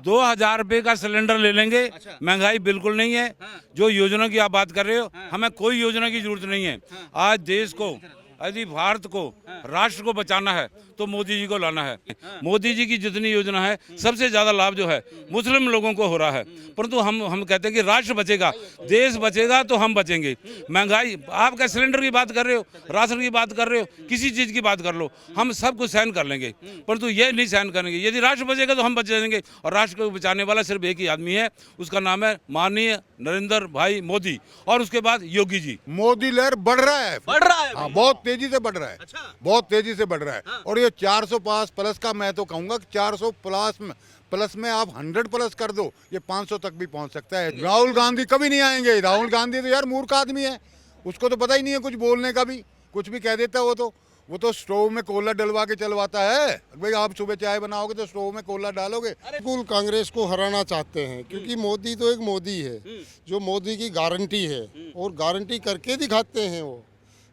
2,000 रुपए का सिलेंडर ले लेंगे। महंगाई बिल्कुल नहीं है। जो योजना की आप बात कर रहे हो, हमें कोई योजना की जरूरत नहीं है। आज देश को, यदि भारत को, राष्ट्र को बचाना है तो मोदी जी को लाना है। मोदी जी की जितनी योजना है, सबसे ज्यादा लाभ जो है मुस्लिम लोगों को हो रहा है। परंतु हम कहते हैं कि राष्ट्र बचेगा, देश बचेगा तो हम बचेंगे। महंगाई, आप क्या सिलेंडर की बात कर रहे हो, राशन की बात कर रहे हो, किसी चीज की बात कर लो, हम सब कुछ सहन कर लेंगे, परंतु ये नहीं सहन करेंगे। यदि राष्ट्र बचेगा तो हम बच जाएंगे, और राष्ट्र को बचाने वाला सिर्फ एक ही आदमी है, उसका नाम है माननीय नरेंद्र भाई मोदी, और उसके बाद योगी जी। मोदी लहर बढ़ रहा है, हाँ, बहुत तेजी से बढ़ रहा है। बहुत तेजी से बढ़ रहा है। और ये 400 प्लस का, मैं तो कहूंगा कि 400 प्लस में आप 100 प्लस कर दो, ये 500 तक भी पहुंच सकता है। राहुल गांधी कभी नहीं आएंगे। राहुल गांधी तो यार मूर्ख आदमी है, उसको तो पता ही नहीं है कुछ बोलने का भी, कुछ भी कह देता है। वो तो स्टोव में कोयला डलवा के चलवाता है। भाई आप सुबह चाय बनाओगे तो स्टोव में कोयला डालोगे। बिल्कुल कांग्रेस को हराना चाहते हैं, क्योंकि मोदी तो एक मोदी है, जो मोदी की गारंटी है, और गारंटी करके दिखाते हैं वो,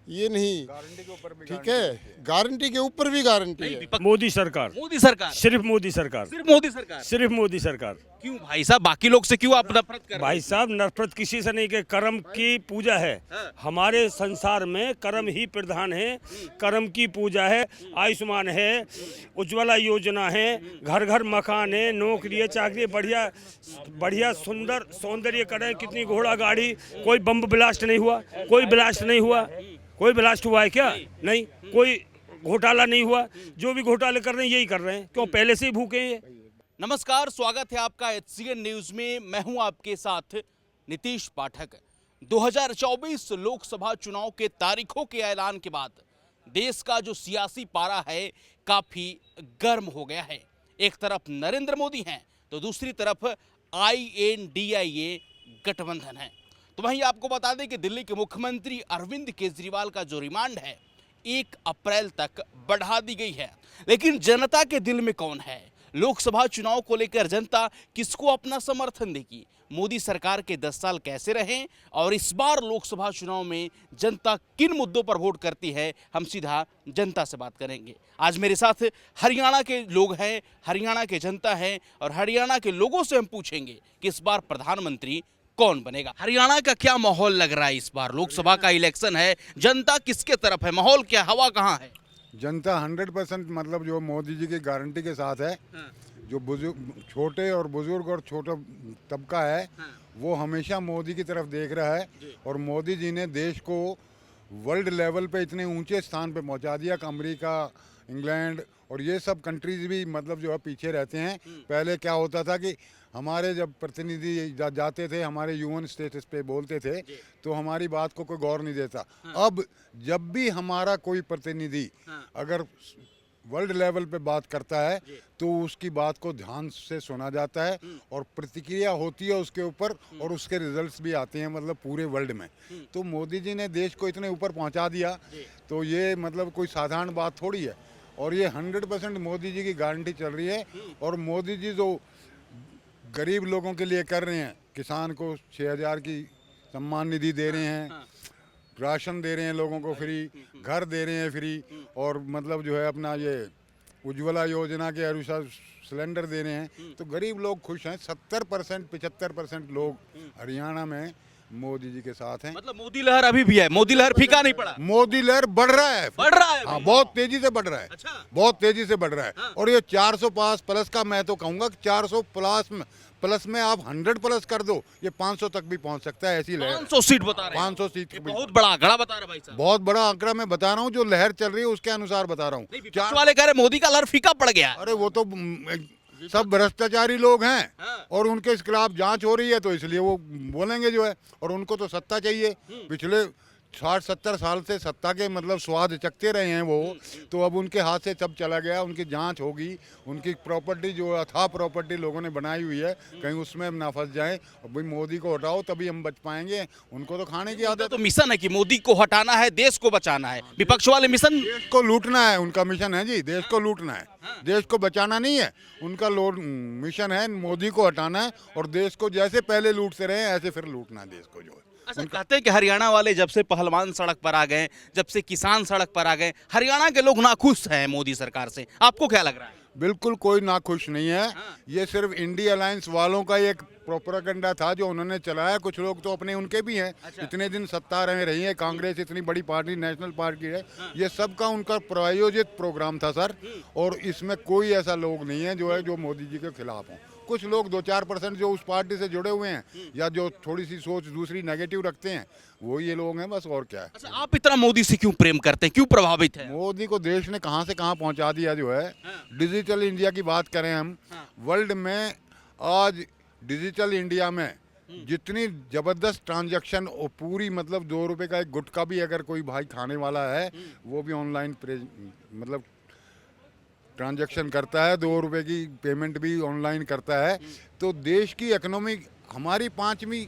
ये नहीं गारंटी के ऊपर भी, ठीक है, गारंटी के ऊपर भी गारंटी है। मोदी सरकार, मोदी सरकार, सिर्फ मोदी सरकार, सिर्फ मोदी सरकार। सिर्फ मोदी सरकार। क्यों भाई साहब, बाकी लोग से क्यों आप नफरत कर रहे भाई साहब, नफरत किसी से नहीं, के कर्म की पूजा है। हमारे संसार में कर्म ही प्रधान है, कर्म की पूजा है। आयुष्मान है, उज्ज्वला योजना है, घर घर मकान है, नौकरी है, चाकरी, बढ़िया बढ़िया सुंदर सौंदर्यकरण, कितनी घोड़ा गाड़ी। कोई बम ब्लास्ट नहीं हुआ, कोई ब्लास्ट नहीं हुआ, कोई ब्लास्ट हुआ है क्या? नहीं। कोई घोटाला नहीं हुआ। जो भी घोटाले कर रहे हैं यही कर रहे हैं, क्यों? पहले से ही भूखे हैं। नमस्कार, स्वागत है आपका HCN न्यूज में। मैं हूं आपके साथ नीतीश पाठक। 2024 लोकसभा चुनाव के तारीखों के ऐलान के बाद देश का जो सियासी पारा है काफी गर्म हो गया है। एक तरफ नरेंद्र मोदी हैं तो दूसरी तरफ INDIA गठबंधन है। तो वहीं आपको बता दें कि दिल्ली के मुख्यमंत्री अरविंद केजरीवाल का जो रिमांड है 1 अप्रैल तक बढ़ा दी गई है। लेकिन जनता के दिल में कौन है? लोकसभा चुनाव को लेकर जनता किसको अपना समर्थन देगी? मोदी सरकार के 10 साल कैसे रहे, और इस बार लोकसभा चुनाव में जनता किन मुद्दों पर वोट करती है, हम सीधा जनता से बात करेंगे। आज मेरे साथ हरियाणा के लोग हैं, हरियाणा के जनता हैं, और हरियाणा के लोगों से हम पूछेंगे कि इस बार प्रधानमंत्री कौन बनेगा। हरियाणा का क्या माहौल लग रहा है? इस बार लोकसभा का इलेक्शन है, जनता किसके तरफ है? माहौल क्या, हवा कहाँ है? जनता 100% मतलब जो मोदी जी की गारंटी के साथ है। जो बुजुर्ग, छोटे और बुजुर्ग और छोटा तबका है, वो हमेशा मोदी की तरफ देख रहा है। और मोदी जी ने देश को वर्ल्ड लेवल पे इतने ऊंचे स्थान पे पहुंचा दिया कि अमेरिका, इंग्लैंड और ये सब कंट्रीज भी मतलब जो है पीछे रहते हैं। पहले क्या होता था कि हमारे जब प्रतिनिधि जाते थे, हमारे यूएन स्टेटस पे बोलते थे, तो हमारी बात को कोई गौर नहीं देता। अब जब भी हमारा कोई प्रतिनिधि अगर वर्ल्ड लेवल पे बात करता है तो उसकी बात को ध्यान से सुना जाता है, और प्रतिक्रिया होती है उसके ऊपर, और उसके रिजल्ट्स भी आते हैं मतलब पूरे वर्ल्ड में। तो मोदी जी ने देश को इतने ऊपर पहुंचा दिया, तो ये मतलब कोई साधारण बात थोड़ी है। और ये 100% मोदी जी की गारंटी चल रही है। और मोदी जी जो गरीब लोगों के लिए कर रहे हैं, किसान को 6,000 की सम्मान निधि दे रहे हैं, राशन दे रहे हैं लोगों को फ्री, घर दे रहे हैं फ्री, और मतलब जो है अपना ये उज्ज्वला योजना के अनुसार सिलेंडर दे रहे हैं, तो गरीब लोग खुश हैं। 70% 75% लोग हरियाणा में मोदी जी के साथ हैं। मतलब मोदी लहर अभी भी है, मोदी लहर फीका नहीं पड़ा। मोदी लहर बढ़ रहा है, हाँ, बहुत तेजी से बढ़ रहा है। बहुत तेजी से बढ़ रहा है। और ये 400 प्लस का, मैं तो कहूंगा कि 400 प्लस में आप 100 प्लस कर दो, ये 500 तक भी पहुंच सकता है। ऐसी लहर 500 सीट बता रहे हैं। 500 सीट बहुत बड़ा आंकड़ा बता रहे भाई साहब। बहुत बड़ा आंकड़ा मैं बता रहा हूँ, जो लहर चल रही है उसके अनुसार बता रहा हूँ। विपक्ष वाले कह रहे मोदी का लहर फीका पड़ गया। अरे वो तो सब भ्रष्टाचारी लोग हैं, और उनके खिलाफ जांच हो रही है, तो इसलिए वो बोलेंगे जो है। और उनको तो सत्ता चाहिए। पिछले 60-70 साल से सत्ता के मतलब स्वाद चखते रहे हैं वो, तो अब उनके हाथ से सब चला गया। उनकी जांच होगी, उनकी प्रॉपर्टी जो अथाह प्रॉपर्टी लोगों ने बनाई हुई है, कहीं उसमें हम ना फंस जाएं। और भाई मोदी को हटाओ तभी हम बच पाएंगे। उनको तो खाने की आदत। तो मिशन है कि मोदी को हटाना है, देश को बचाना है। विपक्ष वाले मिशन देश को लूटना है, उनका मिशन है जी। देश को लूटना है, देश को बचाना नहीं है। उनका मिशन है मोदी को हटाना है, और देश को जैसे पहले लूटते रहे ऐसे फिर लूटना है देश को जो है। अच्छा, कहते हैं कि हरियाणा वाले जब से पहलवान सड़क पर आ गए, जब से किसान सड़क पर आ गए, हरियाणा के लोग नाखुश हैं मोदी सरकार से। आपको क्या लग रहा है? बिल्कुल कोई नाखुश नहीं है। ये सिर्फ इंडिया अलायंस वालों का एक प्रोपेगेंडा था जो उन्होंने चलाया। कुछ लोग तो अपने उनके भी हैं। इतने दिन सत्ता में रही है कांग्रेस, इतनी बड़ी पार्टी नेशनल पार्टी है। ये सबका उनका प्रायोजित प्रोग्राम था सर, और इसमें कोई ऐसा लोग नहीं है जो मोदी जी के खिलाफ हो। कुछ लोग 2-4% जो उस पार्टी से जुड़े हुए हैं या जो थोड़ी सी सोच दूसरी नेगेटिव रखते हैं, वो ये लोग हैं बस, और क्या है। अच्छा, आप इतना मोदी से क्यों प्रेम करते हैं, क्यों प्रभावित है? मोदी को देश ने कहां से कहां पहुंचा दिया जो है। डिजिटल इंडिया की बात करें हम, वर्ल्ड में आज डिजिटल इंडिया में जितनी जबरदस्त ट्रांजैक्शन, पूरी मतलब 2 रुपए का एक गुटखा भी अगर कोई भाई खाने वाला है वो भी ऑनलाइन मतलब ट्रांजैक्शन करता है, 2 रुपए की पेमेंट भी ऑनलाइन करता है। तो देश की इकोनॉमी, हमारी 5वीं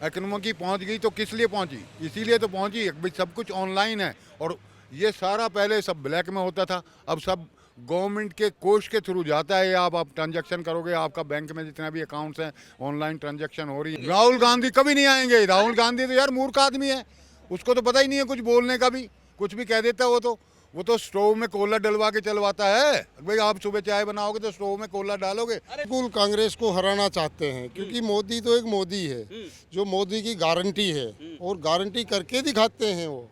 इकोनॉमी पहुंच गई तो किस लिए पहुंची? इसीलिए तो पहुंची भाई सब कुछ ऑनलाइन है। और ये सारा पहले सब ब्लैक में होता था, अब सब गवर्नमेंट के कोष के थ्रू जाता है। आप ट्रांजैक्शन करोगे, आपका बैंक में जितना भी अकाउंट्स हैं ऑनलाइन ट्रांजैक्शन हो रही है। राहुल गांधी कभी नहीं आएंगे। राहुल गांधी तो यार मूर्ख आदमी है, उसको तो पता ही नहीं है कुछ बोलने का भी, कुछ भी कह देता है। वो तो स्टोव में कोयला डलवा के चलवाता है। भाई आप सुबह चाय बनाओगे तो स्टोव में कोयला डालोगे। बिल्कुल कांग्रेस को हराना चाहते हैं, क्योंकि मोदी तो एक मोदी है जो मोदी की गारंटी है, और गारंटी करके दिखाते हैं वो।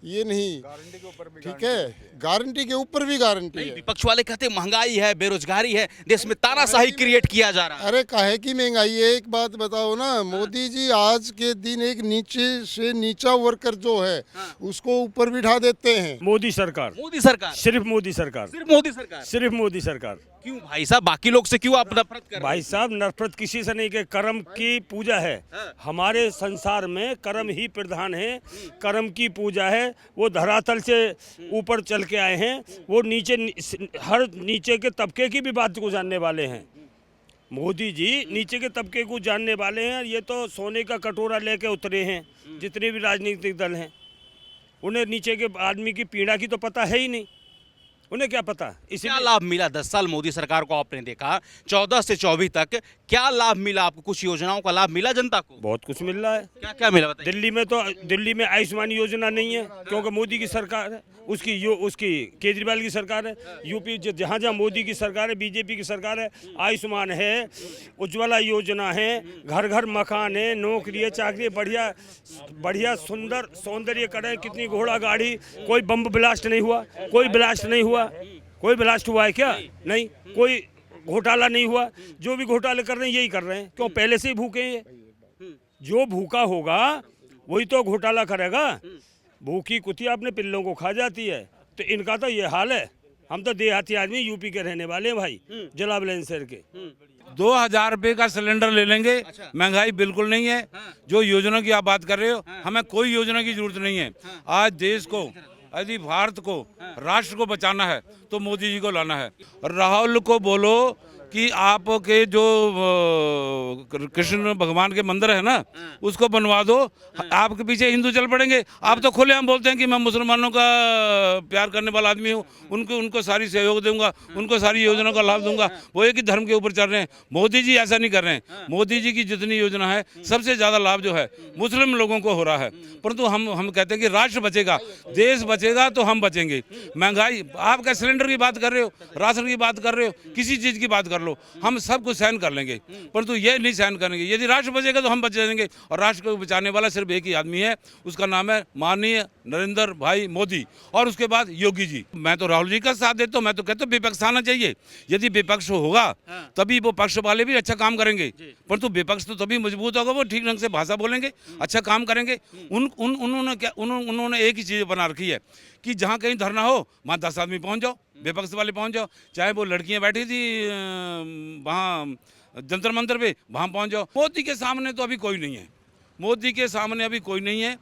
ये नहीं, गारंटी के ऊपर भी ठीक है, गारंटी के ऊपर भी गारंटी है। विपक्ष वाले कहते हैं महंगाई है, बेरोजगारी है, देश में तानाशाही क्रिएट किया जा रहा है। अरे काहे की महंगाई है? एक बात बताओ ना, मोदी जी आज के दिन एक नीचे से नीचा वर्कर जो है उसको ऊपर बिठा देते हैं। मोदी सरकार, मोदी सरकार, सिर्फ मोदी सरकार, सिर्फ मोदी सरकार। सिर्फ मोदी सरकार। क्यों भाई साहब, बाकी लोग से क्यों आप नफरत कर रहे हैं? भाई साहब, नफरत किसी से नहीं, के कर्म की पूजा है। हमारे संसार में कर्म ही प्रधान है, कर्म की पूजा है। वो धरातल से ऊपर चल के आए हैं, वो हर नीचे के तबके की भी बात को जानने वाले हैं। मोदी जी नीचे के तबके को जानने वाले हैं। ये तो सोने का कटोरा लेके उतरे हैं। जितने भी राजनीतिक दल हैं उन्हें नीचे के आदमी की पीड़ा की तो पता है ही नहीं, उन्हें क्या पता। क्या इसलिए लाभ मिला 10 साल मोदी सरकार को आपने देखा, 14 से 24 तक क्या लाभ मिला आपको? कुछ योजनाओं का लाभ मिला जनता को? बहुत कुछ मिल रहा है। क्या क्या मिला बताइए। दिल्ली में आयुष्मान योजना नहीं है, क्योंकि मोदी की सरकार है। उसकी केजरीवाल की सरकार है। यूपी जहाँ जहाँ मोदी की सरकार है, बीजेपी की सरकार है, आयुष्मान है, उज्ज्वला योजना है, घर घर मकान है, नौकरी है, चाकरी, बढ़िया सुंदर सौंदर्यकरण, कितनी घोड़ा गाड़ी। कोई बम ब्लास्ट नहीं हुआ, कोई ब्लास्ट नहीं हुआ। कोई ब्लास्ट हुआ है क्या? नहीं। कोई घोटाला नहीं हुआ। जो भी घोटाले कर रहे हैं यही कर रहे हैं, क्यों? पहले से ही भूखे हैं। जो भूखा होगा वही तो घोटाला करेगा। भूखी कुतिया अपने पिल्लों को खा जाती है। तो इनका तो ये हाल है। हम तो देहाती आदमी यूपी के रहने वाले हैं भाई, जला बुलंदशहर के। 2000 रुपये का सिलेंडर ले लेंगे। महंगाई बिल्कुल नहीं है। जो योजना की आप बात कर रहे हो, हमें कोई योजना की जरूरत नहीं है। आज देश को, यदि भारत को, राष्ट्र को बचाना है तो मोदी जी को लाना है। राहुल को बोलो कि आपके जो कृष्ण भगवान के मंदिर है ना, उसको बनवा दो। आपके पीछे हिंदू चल पड़ेंगे। आप तो खुले हम बोलते हैं कि मैं मुसलमानों का प्यार करने वाला आदमी हूँ, उनको सारी सहयोग दूंगा, उनको सारी योजनाओं का लाभ दूंगा। वो एक ही धर्म के ऊपर चल रहे हैं। मोदी जी ऐसा नहीं कर रहे हैं। मोदी जी की जितनी योजना है, सबसे ज़्यादा लाभ जो है मुस्लिम लोगों को हो रहा है। परंतु हम कहते हैं कि राष्ट्र बचेगा, देश बचेगा तो हम बचेंगे। महंगाई, आप क्या सिलेंडर की बात कर रहे हो, राशन की बात कर रहे हो, किसी चीज़ की बात कर लो, हम सब कुछ सहन कर लेंगे, परंतु ये नहीं सहन करेंगे। यदि राष्ट्र बचेगा तो हम बच जाएंगे। और राष्ट्र को बचाने वाला सिर्फ एक ही आदमी है, उसका नाम है माननीय नरेंद्र भाई मोदी, और उसके बाद योगी जी। मैं तो राहुल जी का साथ देता हूँ। मैं तो कहता हूँ विपक्ष आना चाहिए। यदि विपक्ष होगा तभी वो पक्ष वाले भी अच्छा काम करेंगे, परंतु विपक्ष तो तभी मजबूत होगा, वो ठीक ढंग से भाषा बोलेंगे, अच्छा काम करेंगे। उन्होंने एक ही चीज़ बना रखी है कि जहाँ कहीं धरना हो वहाँ 10 आदमी पहुँच जाओ, विपक्ष वाले पहुँच जाओ। चाहे वो लड़कियाँ बैठी थी वहाँ जंतर मंतर पे, वहाँ पहुँच जाओ। मोदी के सामने तो अभी कोई नहीं है। मोदी के सामने अभी कोई नहीं है।